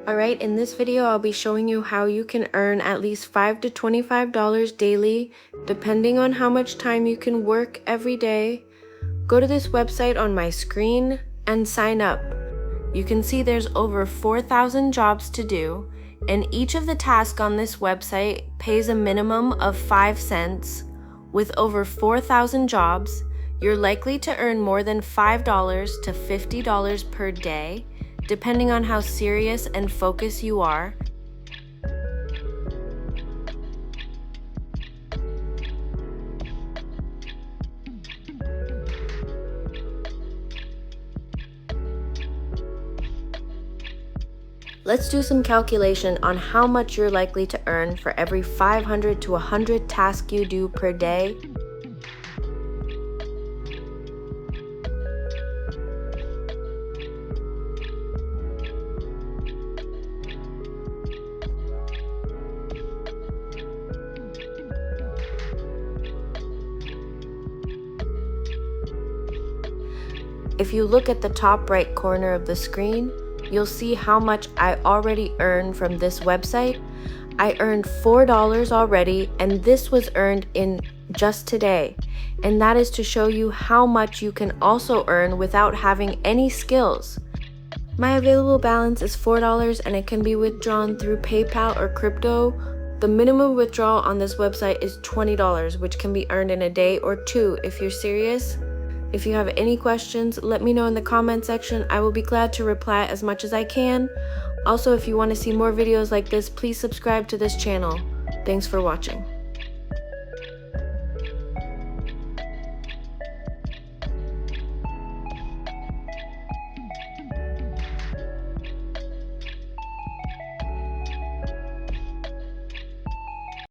Alright, in this video I'll be showing you how you can earn at least $5 to $25 daily, depending on how much time you can work every day. Go to this website on my screen and sign up. You can see there's over 4,000 jobs to do, and each of the tasks on this website pays a minimum of 5 cents. With over 4,000 jobs, you're likely to earn more than $5 to $50 per day, depending on how serious and focused you are. Let's do some calculation on how much you're likely to earn for every 500 to 100 tasks you do per day. If you look at the top right corner of the screen, you'll see how much I already earned from this website. I earned $4 already, and this was earned in just today. And that is to show you how much you can also earn without having any skills. My available balance is $4 and it can be withdrawn through PayPal or crypto. The minimum withdrawal on this website is $20, which can be earned in a day or two if you're serious. If you have any questions, let me know in the comment section. I will be glad to reply as much as I can. Also, if you want to see more videos like this, please subscribe to this channel. Thanks for watching.